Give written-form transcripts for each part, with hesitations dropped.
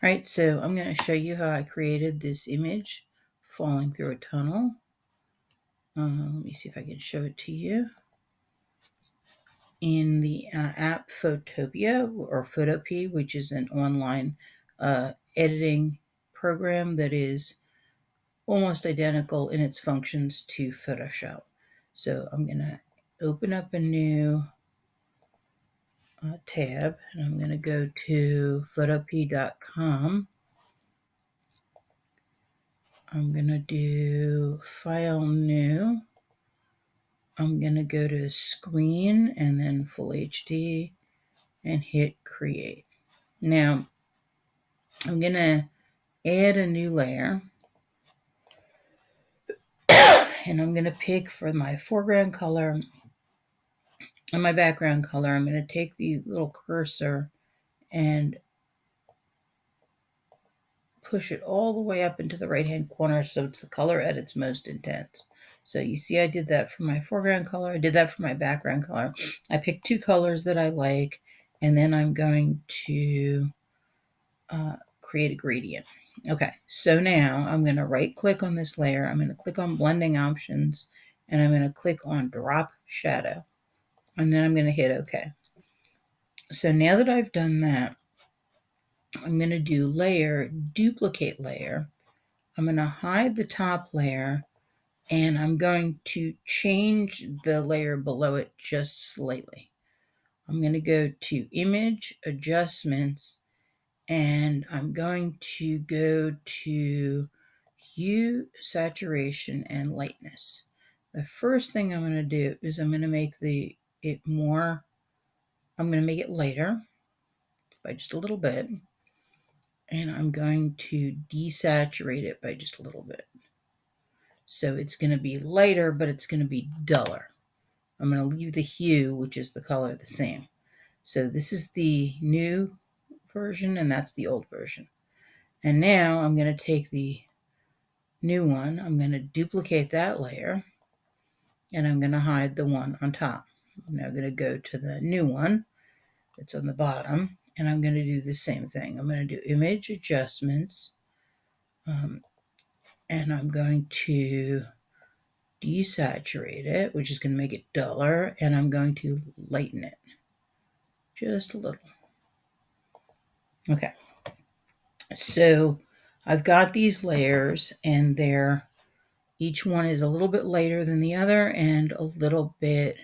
All right, so I'm going to show you how I created this image falling through a tunnel. Let me see if I can show it to you. In the app Photopea or Photopea, which is an online editing program that is almost identical in its functions to Photoshop. So I'm going to open up a new tab, and I'm going to go to photopea.com. I'm going to do File New. I'm going to go to Screen and then Full HD and hit Create. Now, I'm going to add a new layer. And I'm going to pick for my foreground color and my background color. I'm going to take the little cursor and push it all the way up into the right-hand corner so it's the color at its most intense. So you see I did that for my foreground color. I did that for my background color. I picked two colors that I like, and then I'm going to create a gradient. Okay, so now I'm going to right-click on this layer. I'm going to click on Blending Options, and I'm going to click on Drop Shadow, and then I'm going to hit OK. So now that I've done that, I'm going to do Layer, Duplicate Layer. I'm going to hide the top layer, and I'm going to change the layer below it just slightly. I'm going to go to Image, Adjustments, and I'm going to go to Hue, Saturation, and Lightness. The first thing I'm going to do is I'm going to make I'm going to make it lighter by just a little bit, and I'm going to desaturate it by just a little bit. So it's going to be lighter, but it's going to be duller. I'm going to leave the hue, which is the color, the same. So this is the new version, and that's the old version. And now I'm going to take the new one. I'm going to duplicate that layer, and I'm going to hide the one on top. I'm now going to go to the new one that's on the bottom, and I'm going to do the same thing. I'm going to do Image, Adjustments, and I'm going to desaturate it, which is going to make it duller, and I'm going to lighten it just a little. Okay, so I've got these layers, and each one is a little bit lighter than the other and a little bit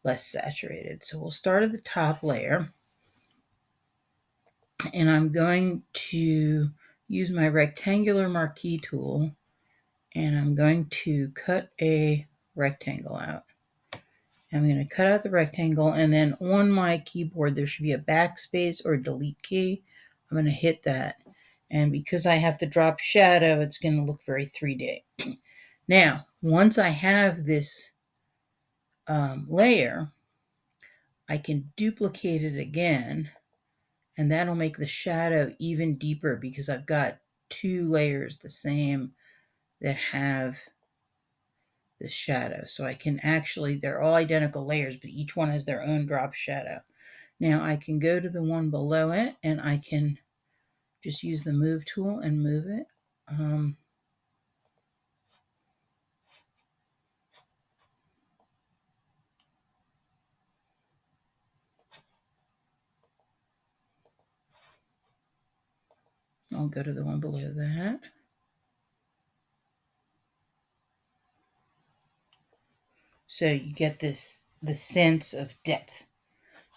less saturated. So we'll start at the top layer, and I'm going to use my rectangular marquee tool, and I'm going to cut a rectangle out. I'm going to cut out the rectangle, and then on my keyboard there should be a backspace or delete key. I'm going to hit that, and because I have to drop shadow, it's going to look very 3D. Now, once I have this layer, I can duplicate it again, and that'll make the shadow even deeper because I've got two layers the same that have the shadow. So I can they're all identical layers, but each one has their own drop shadow. Now I can go to the one below it, and I can just use the move tool and move it. I'll go to the one below that. So you get the sense of depth.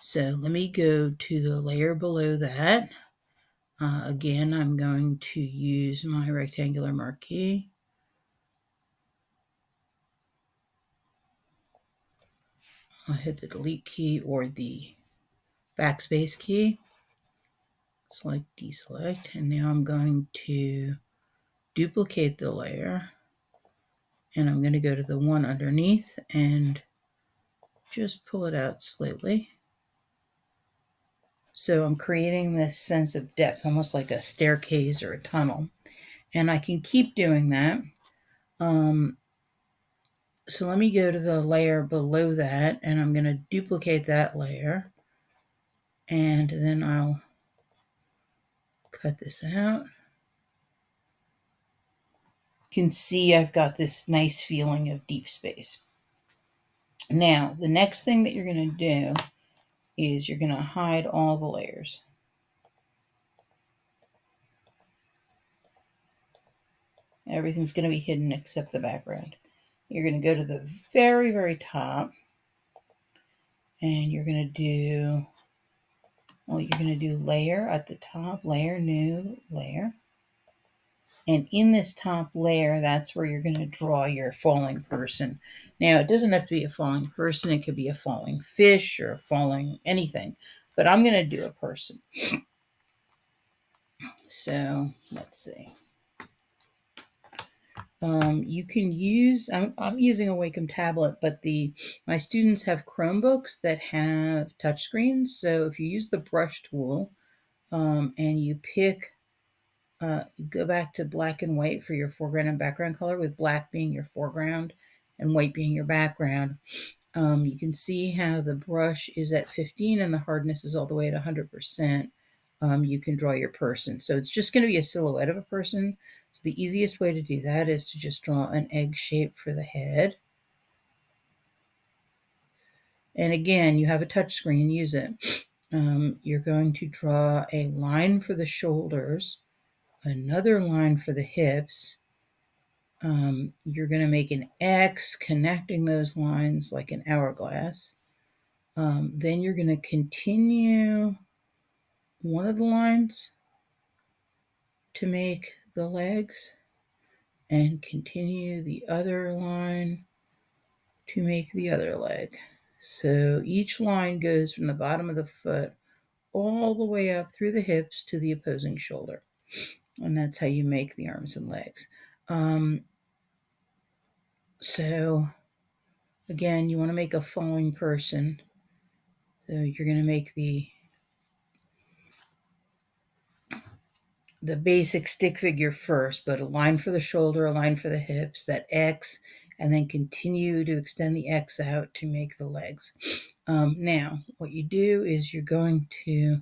So let me go to the layer below that. Again, I'm going to use my rectangular marquee. I'll hit the delete key or the backspace key. Select, deselect, and now I'm going to duplicate the layer, and I'm going to go to the one underneath and just pull it out slightly. So I'm creating this sense of depth, almost like a staircase or a tunnel. And I can keep doing that. So let me go to the layer below that, and I'm going to duplicate that layer. And then I'll cut this out. You can see I've got this nice feeling of deep space. Now, the next thing that you're going to do is you're going to hide all the layers. Everything's going to be hidden except the background. You're going to go to the very, very top, and you're going to do, well, you're going to do layer at the top, layer, new, layer. And in this top layer, that's where you're going to draw your falling person. Now, it doesn't have to be a falling person. It could be a falling fish or a falling anything. But I'm going to do a person. So, let's see. You can use, I'm using a Wacom tablet, but my students have Chromebooks that have touchscreens. So if you use the brush tool and you pick, you go back to black and white for your foreground and background color, with black being your foreground and white being your background. You can see how the brush is at 15 and the hardness is all the way at 100%. You can draw your person. So it's just going to be a silhouette of a person. So the easiest way to do that is to just draw an egg shape for the head. And again, you have a touch screen, use it. You're going to draw a line for the shoulders, another line for the hips. You're going to make an X connecting those lines like an hourglass. Then you're going to continue one of the lines to make the legs and continue the other line to make the other leg. So each line goes from the bottom of the foot all the way up through the hips to the opposing shoulder. And that's how you make the arms and legs. So again, you want to make a falling person. So you're going to make the basic stick figure first, but a line for the shoulder, a line for the hips, that X, and then continue to extend the X out to make the legs. Now, what you do is you're going to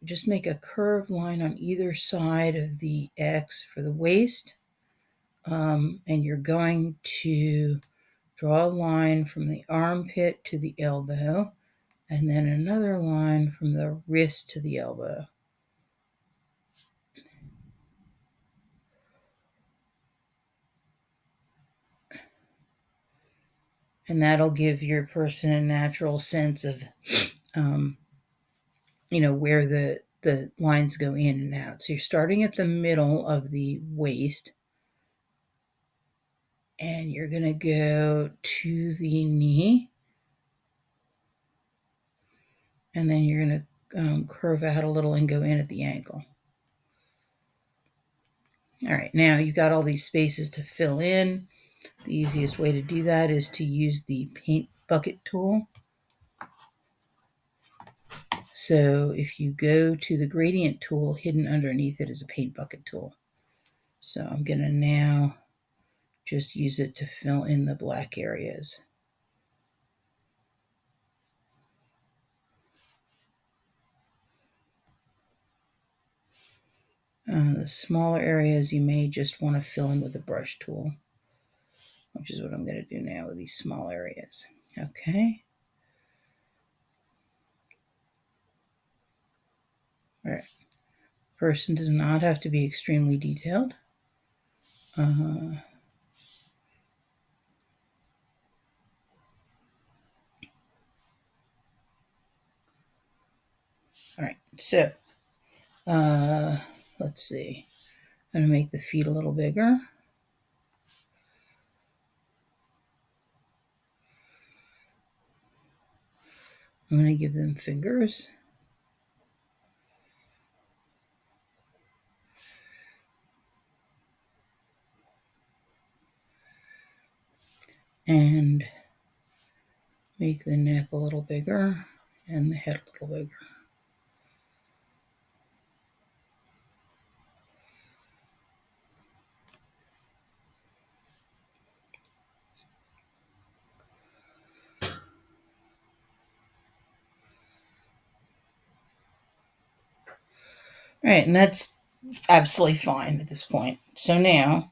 just make a curved line on either side of the X for the waist, and you're going to draw a line from the armpit to the elbow, and then another line from the wrist to the elbow. And that'll give your person a natural sense of, where the lines go in and out. So you're starting at the middle of the waist, and you're going to go to the knee, and then you're going to curve out a little and go in at the ankle. All right, now you've got all these spaces to fill in. The easiest way to do that is to use the paint bucket tool. So if you go to the gradient tool, hidden underneath it is a paint bucket tool. So I'm going to now just use it to fill in the black areas. The smaller areas you may just want to fill in with the brush tool, which is what I'm going to do now with these small areas. Okay. All right. Person does not have to be extremely detailed. All right. So let's see. I'm going to make the feet a little bigger. I'm going to give them fingers. And make the neck a little bigger and the head a little bigger. All right, and that's absolutely fine at this point. So now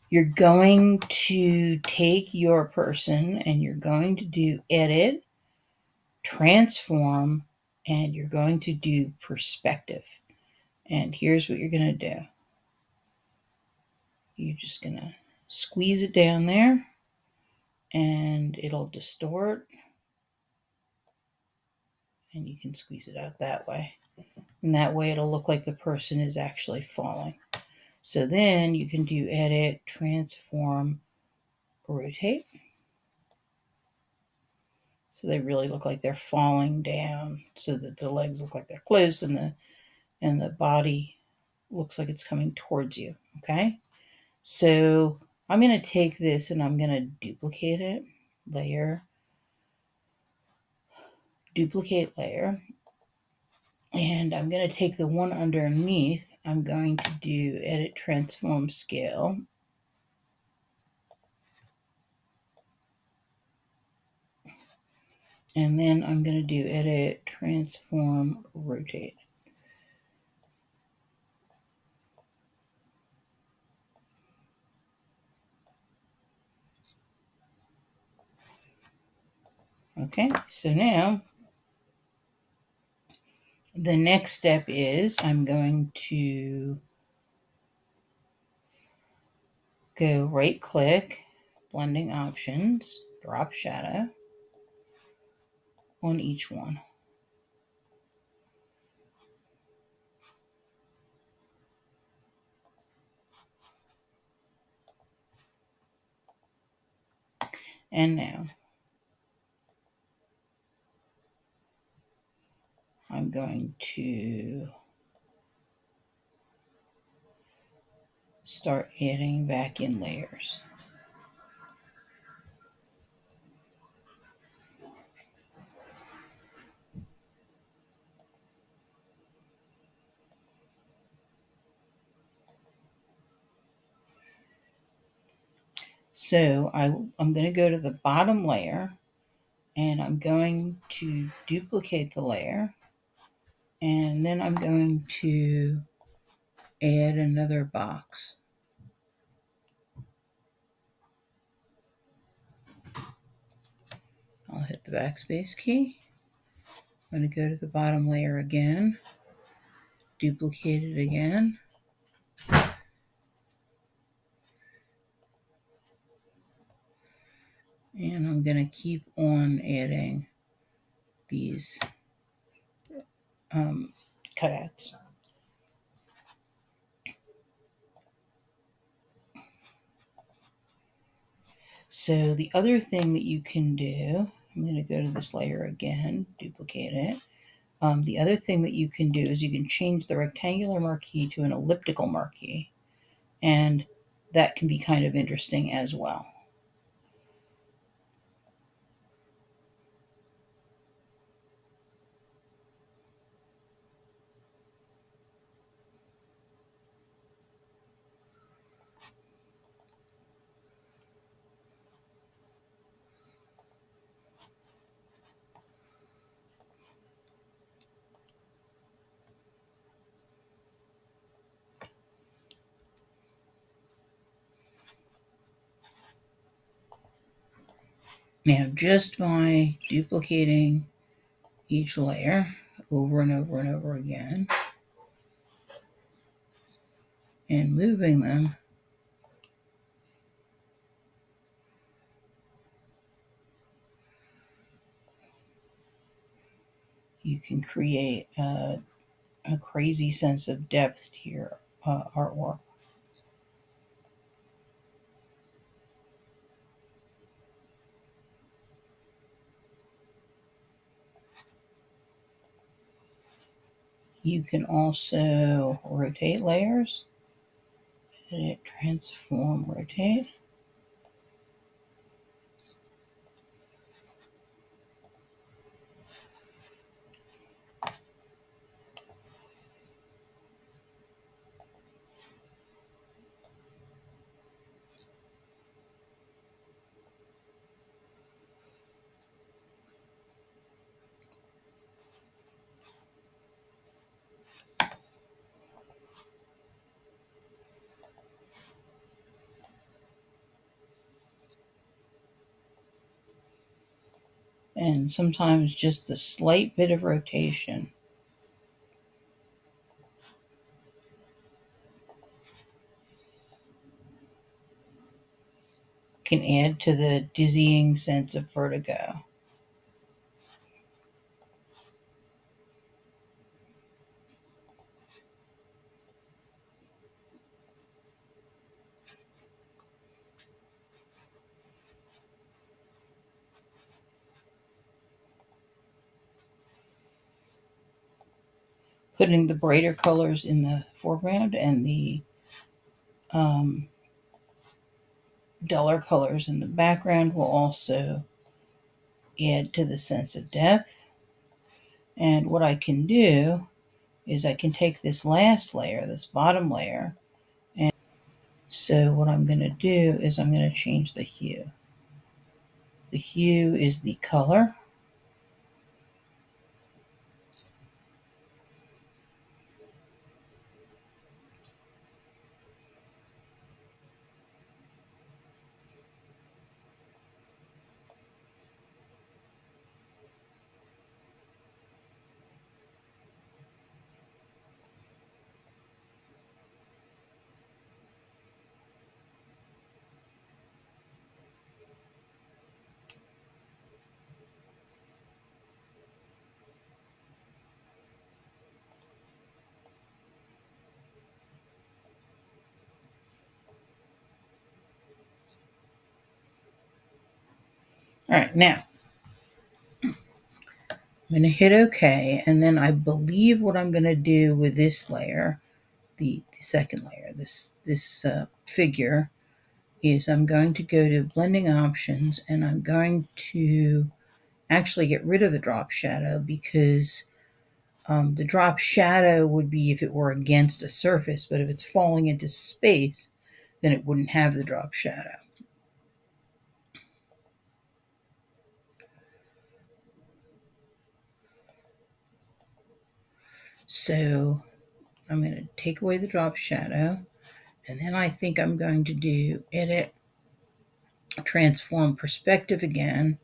you're going to take your person and you're going to do edit, transform, and you're going to do perspective. And here's what you're going to do. You're just going to squeeze it down there and it'll distort. And you can squeeze it out that way. And that way it'll look like the person is actually falling. So then you can do edit, transform, rotate. So they really look like they're falling down, so that the legs look like they're close and the body looks like it's coming towards you. Okay. So I'm going to take this and I'm going to duplicate it, layer, duplicate layer. And I'm going to take the one underneath. I'm going to do edit, transform, scale. And then I'm going to do edit, transform, rotate. Okay, so now the next step is I'm going to go right click, blending options, drop shadow on each one. And now I'm going to start adding back in layers. So I'm going to go to the bottom layer and I'm going to duplicate the layer, and then I'm going to add another box. I'll hit the backspace key. I'm going to go to the bottom layer again, duplicate it again, and I'm going to keep on adding these cutouts. So the other thing that you can do, I'm going to go to this layer again, duplicate it. The other thing that you can do is you can change the rectangular marquee to an elliptical marquee, and that can be kind of interesting as well. Now, just by duplicating each layer over and over and over again and moving them, you can create a crazy sense of depth to your artwork. You can also rotate layers, edit, transform, rotate. And sometimes just a slight bit of rotation can add to the dizzying sense of vertigo. Putting the brighter colors in the foreground and the duller colors in the background will also add to the sense of depth. And what I can do is I can take this last layer, this bottom layer, and so what I'm going to do is I'm going to change the hue. The hue is the color. All right, now I'm going to hit OK, and then I believe what I'm going to do with this layer, the second layer, this figure, is I'm going to go to blending options, and I'm going to actually get rid of the drop shadow, because the drop shadow would be if it were against a surface, but if it's falling into space, then it wouldn't have the drop shadow. So I'm going to take away the drop shadow, and then I think I'm going to do edit, transform perspective again.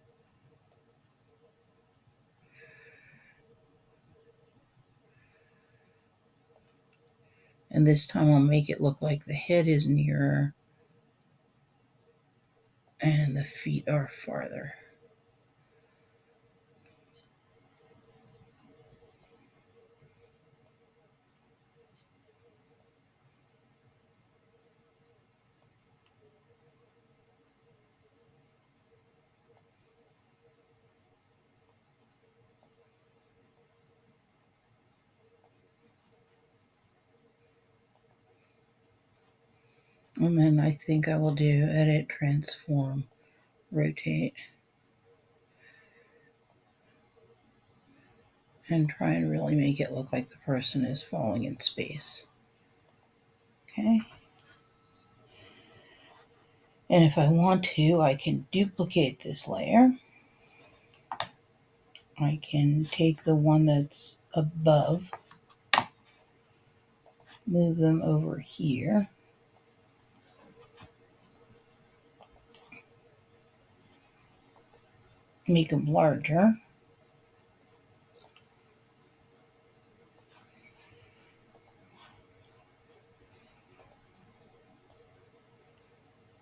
And this time I'll make it look like the head is nearer and the feet are farther. And then I think I will do edit, transform, rotate, and try and really make it look like the person is falling in space. Okay. And if I want to, I can duplicate this layer. I can take the one that's above, move them over here, make them larger,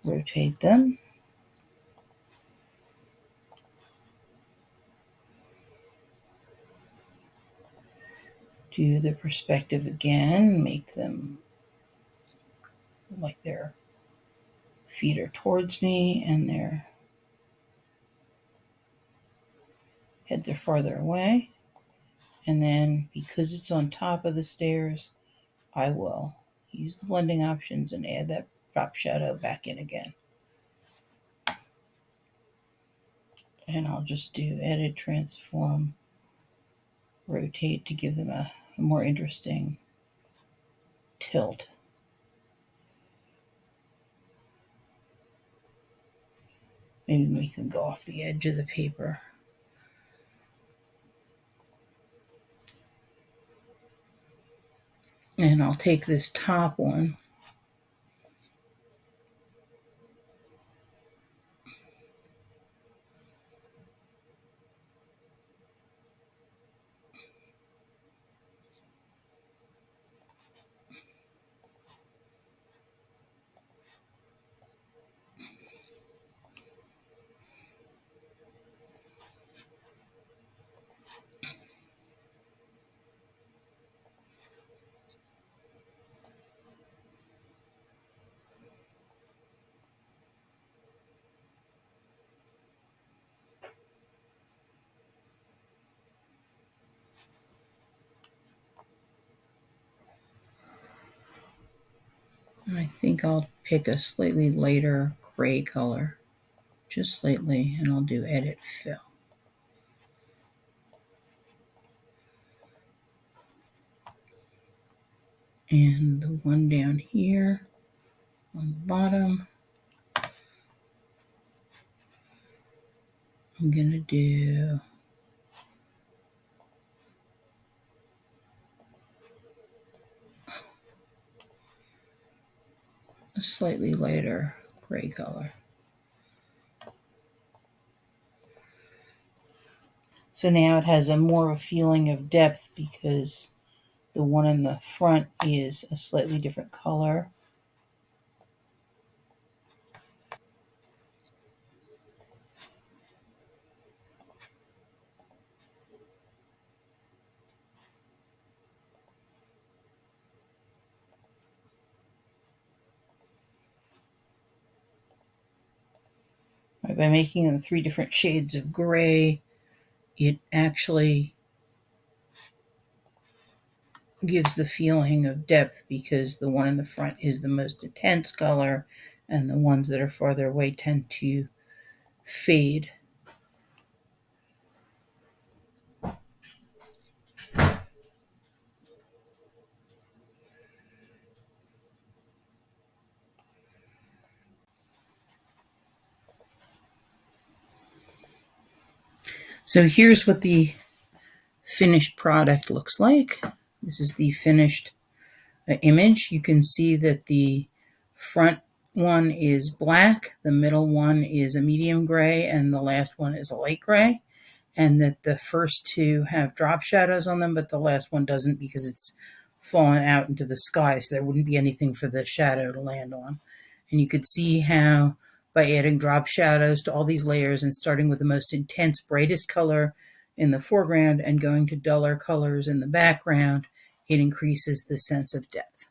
rotate them, do the perspective again, make them like their feet are towards me and their heads are farther away. And then because it's on top of the stairs, I will use the blending options and add that drop shadow back in again. And I'll just do edit, transform, rotate to give them a more interesting tilt. Maybe make them go off the edge of the paper. And I'll take this top one And I think I'll pick a slightly lighter gray color, just slightly, and I'll do Edit Fill. And the one down here on the bottom, I'm going to do a slightly lighter gray color. So now it has a more of a feeling of depth because the one in the front is a slightly different color. By making them 3 different shades of gray, it actually gives the feeling of depth because the one in the front is the most intense color and the ones that are farther away tend to fade. So here's what the finished product looks like. This is the finished image. You can see that the front one is black, the middle one is a medium gray, and the last one is a light gray. And that the first 2 have drop shadows on them, but the last one doesn't because it's fallen out into the sky, so there wouldn't be anything for the shadow to land on. And you could see how by adding drop shadows to all these layers and starting with the most intense, brightest color in the foreground and going to duller colors in the background, it increases the sense of depth.